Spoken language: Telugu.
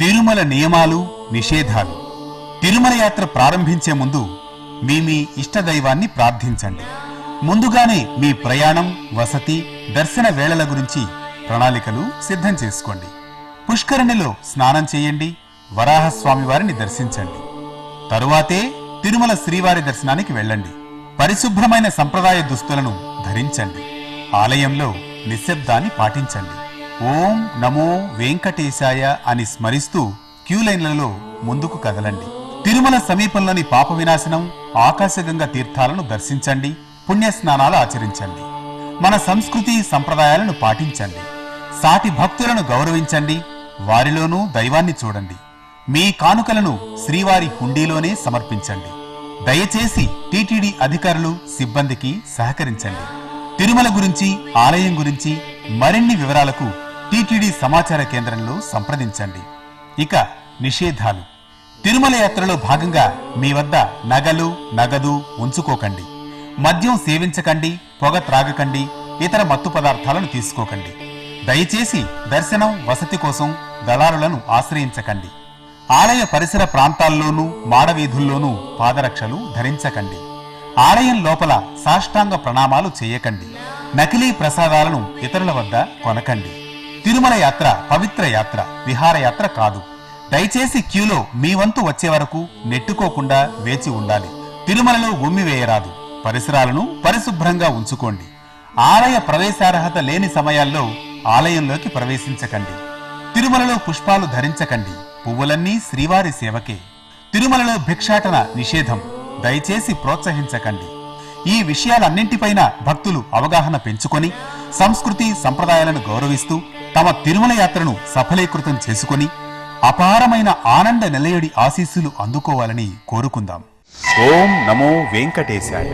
తిరుమల నియమాలు నిషేధాలు. తిరుమల యాత్ర ప్రారంభించే ముందు మీ ఇష్టదైవాన్ని ప్రార్థించండి. ముందుగానే మీ ప్రయాణం, వసతి, దర్శన వేళల గురించి ప్రణాళికలు సిద్ధం చేసుకోండి. పుష్కరిణిలో స్నానం చేయండి. వరాహస్వామి వారిని దర్శించండి. తరువాతే తిరుమల శ్రీవారి దర్శనానికి వెళ్ళండి. పరిశుభ్రమైన సంప్రదాయ దుస్తులను ధరించండి. ఆలయంలో నిశ్శబ్దాన్ని పాటించండి. ఓం నమో వెంకటేశాయ అని స్మరిస్తూ క్యూలైన్లలో ముందుకు కదలండి. తిరుమల సమీపంలోని పాప వినాశనం, ఆకాశగంగా తీర్థాలను దర్శించండి. పుణ్యస్నానాలు ఆచరించండి. మన సంస్కృతి సంప్రదాయాలను పాటించండి. సాటి భక్తులను గౌరవించండి. వారిలోనూ దైవాన్ని చూడండి. మీ కానుకలను శ్రీవారి హుండీలోనే సమర్పించండి. దయచేసి టీటీడీ అధికారులు, సిబ్బందికి సహకరించండి. తిరుమల గురించి, ఆలయం గురించి మరిన్ని వివరాలకు టీటీడీ సమాచార కేంద్రంలో సంప్రదించండి. ఇక నిషేధాలు. తిరుమల యాత్రలో భాగంగా మీ వద్ద నగలు, నగదు ఉంచుకోకండి. మద్యం సేవించకండి. పొగ త్రాగకండి. ఇతర మత్తు పదార్థాలను తీసుకోకండి. దయచేసి దర్శనం, వసతి కోసం దళారులను ఆశ్రయించకండి. ఆలయ పరిసర ప్రాంతాల్లోనూ, మాడవీధుల్లోనూ పాదరక్షలు ధరించకండి. ఆలయం లోపల సాష్టాంగ ప్రణామాలు చేయకండి. నకిలీ ప్రసాదాలను ఇతరుల వద్ద కొనకండి. తిరుమల యాత్ర పవిత్ర యాత్ర, విహారయాత్ర కాదు. దయచేసి క్యూలో మీ వంతు వచ్చే వరకు నెట్టుకోకుండా వేచి ఉండాలి. తిరుమలలో ఉమ్మివేయరాదు. పరిసరాలను పరిశుభ్రంగా ఉంచుకోండి. ఆలయ ప్రవేశార్హత లేని సమయాల్లో ఆలయంలోకి ప్రవేశించకండి. తిరుమలలో పుష్పాలు ధరించకండి. పువ్వులన్నీ శ్రీవారి సేవకే. తిరుమలలో భిక్షాటన నిషేధం. దయచేసి ప్రోత్సహించకండి. ఈ విషయాలన్నింటిపైన భక్తులు అవగాహన పెంచుకొని సంస్కృతి సంప్రదాయాలను గౌరవిస్తూ తమ తిరుమల యాత్రను సఫలీకృతం చేసుకుని అపారమైన ఆనంద నిలయుడి ఆశీస్సులు అందుకోవాలని కోరుకుందాం. ఓం నమో వెంకటేశాయ.